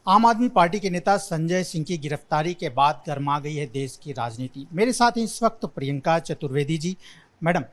आम आदमी पार्टी के नेता संजय सिंह की गिरफ्तारी के बाद गर्मा गई है देश की राजनीति। मेरे साथ इस वक्त प्रियंका चतुर्वेदी जी। मैडम,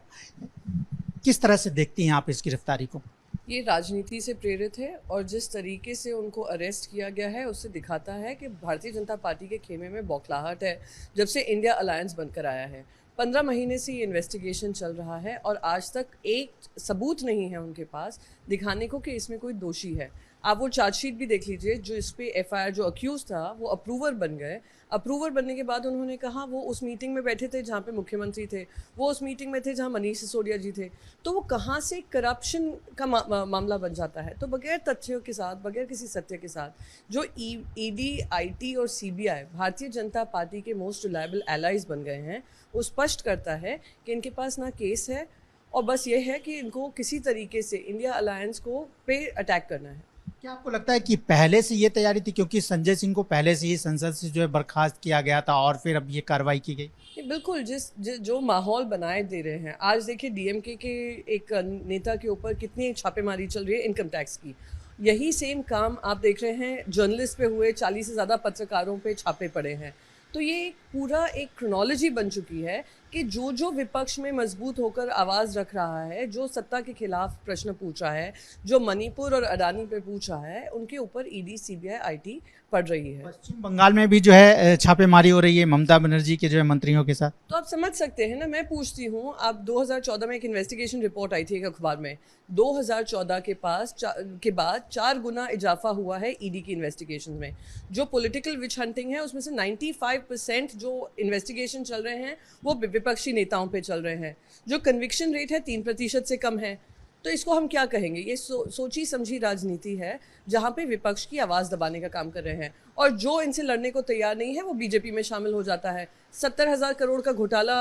किस तरह से देखती हैं आप इस गिरफ्तारी को? ये राजनीति से प्रेरित है और जिस तरीके से उनको अरेस्ट किया गया है उससे दिखाता है कि भारतीय जनता पार्टी के खेमे में बौखलाहट है। जब से इंडिया अलायंस बनकर आया है 15 महीने से ये इन्वेस्टिगेशन चल रहा है और आज तक एक सबूत नहीं है उनके पास दिखाने को कि इसमें कोई दोषी है। आप वो चार्जशीट भी देख लीजिए, जो इस पे एफआईआर जो अक्यूज था वो अप्रूवर बन गए। अप्रूवर बनने के बाद उन्होंने कहा वो उस मीटिंग में बैठे थे जहाँ पे मुख्यमंत्री थे, वो उस मीटिंग में थे जहाँ मनीष सिसोदिया जी थे। तो वो कहाँ से करप्शन का मामला बन जाता है? तो बगैर तथ्यों के साथ, बगैर किसी सत्य के साथ जो ईडी, आईटी और सीबीआई भारतीय जनता पार्टी के मोस्ट रिलायबल एलाइज बन गए हैं, वो स्पष्ट करता है कि इनके पास ना केस है और बस ये है कि इनको किसी तरीके से इंडिया अलायंस को पे अटैक करना है। क्या आपको लगता है कि पहले से ये तैयारी थी, क्योंकि संजय सिंह को पहले से ही संसद से जो है बर्खास्त किया गया था और फिर अब ये कार्रवाई की गई? बिल्कुल, जो माहौल बनाए दे रहे हैं। आज देखिए डीएमके के एक नेता के ऊपर कितनी छापेमारी चल रही है इनकम टैक्स की। यही सेम काम आप देख रहे हैं जर्नलिस्ट पे हुए, 40 से ज़्यादा पत्रकारों पे छापे पड़े हैं। तो ये पूरा एक क्रोनोलॉजी बन चुकी है कि जो विपक्ष में मजबूत होकर आवाज़ रख रहा है, जो सत्ता के खिलाफ प्रश्न पूछ रहा है, जो मणिपुर और अडानी पे पूछ रहा है, उनके ऊपर ईडी, सीबीआई, आईटी पड़ रही है। पश्चिम बंगाल में भी जो है छापेमारी हो रही है ममता बनर्जी के जो है मंत्रियों के साथ। तो आप समझ सकते हैं ना। मैं पूछती हूँ, आप 2014 में एक इन्वेस्टिगेशन रिपोर्ट आई थी एक अखबार में, 2014 के बाद 4 गुना इजाफा हुआ है ईडी की इन्वेस्टिगेशन में। जो पॉलिटिकल विच हंटिंग है उसमें से 95% जो इन्वेस्टिगेशन चल रहे हैं वो विपक्षी नेताओं पे चल रहे हैं। जो कन्विक्शन रेट है 3% से कम है। तो इसको हम क्या कहेंगे? ये सोची समझी राजनीति है जहाँ पे विपक्ष की आवाज़ दबाने का काम कर रहे हैं और जो इनसे लड़ने को तैयार नहीं है वो बीजेपी में शामिल हो जाता है। 70,000 करोड़ का घोटाला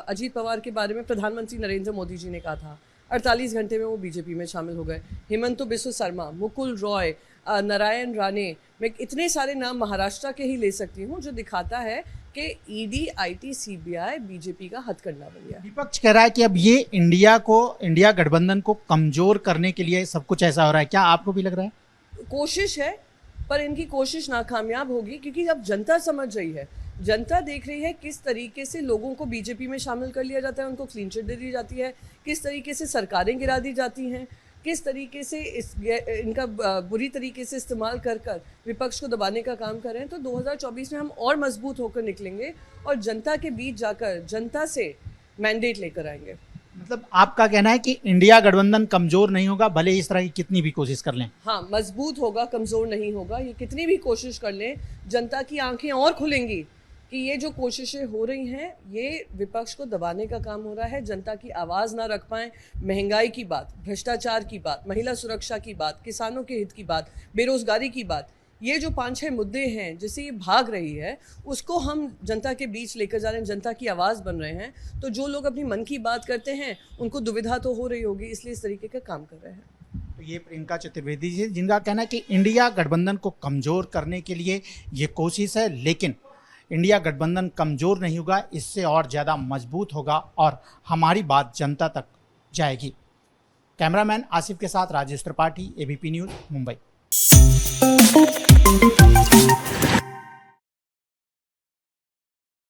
अजीत पवार के बारे में प्रधानमंत्री नरेंद्र मोदी जी ने कहा था, 48 घंटे में वो बीजेपी में शामिल हो गए। हिमंतु बिस्व शर्मा, मुकुल रॉय, नारायण राणे, मैं इतने सारे नाम महाराष्ट्र के ही ले सकती हूँ, जो दिखाता है कि ईडी, आईटी, सीबीआई बीजेपी का हथकंडा बन गया। विपक्ष कह रहा है कि अब ये इंडिया गठबंधन को कमजोर करने के लिए सब कुछ ऐसा हो रहा है। क्या आपको भी लग रहा है? कोशिश है, पर इनकी कोशिश नाकामयाब होगी क्योंकि अब जनता समझ रही है, जनता देख रही है किस तरीके से लोगों को बीजेपी में शामिल कर लिया जाता है, उनको क्लीन चिट दे दी जाती है, किस तरीके से सरकारें गिरा दी जाती हैं, किस तरीके से इनका बुरी तरीके से इस्तेमाल कर विपक्ष को दबाने का काम कर रहे हैं। तो 2024 में हम और मजबूत होकर निकलेंगे और जनता के बीच जाकर जनता से मैंडेट लेकर आएंगे। मतलब आपका कहना है कि इंडिया गठबंधन कमजोर नहीं होगा, भले इस तरह की कितनी भी कोशिश कर लें? हाँ, मजबूत होगा, कमजोर नहीं होगा। ये कितनी भी कोशिश कर लें, जनता की आंखें और खुलेंगी कि ये जो कोशिशें हो रही हैं ये विपक्ष को दबाने का काम हो रहा है, जनता की आवाज़ ना रख पाएं। महंगाई की बात, भ्रष्टाचार की बात, महिला सुरक्षा की बात, किसानों के हित की बात, बेरोजगारी की बात, ये जो 5-6 मुद्दे हैं जिससे ये भाग रही है, उसको हम जनता के बीच लेकर जा रहे हैं, जनता की आवाज़ बन रहे हैं। तो जो लोग अपनी मन की बात करते हैं उनको दुविधा तो हो रही होगी, इसलिए इस तरीके का काम कर रहे हैं। तो ये प्रियंका चतुर्वेदी जी, जिनका कहना है कि इंडिया गठबंधन को कमजोर करने के लिए ये कोशिश है, लेकिन इंडिया गठबंधन कमजोर नहीं होगा, इससे और ज़्यादा मजबूत होगा और हमारी बात जनता तक जाएगी। कैमरामैन आसिफ के साथ राजेश त्रिपाठी, एबीपी न्यूज़, मुंबई।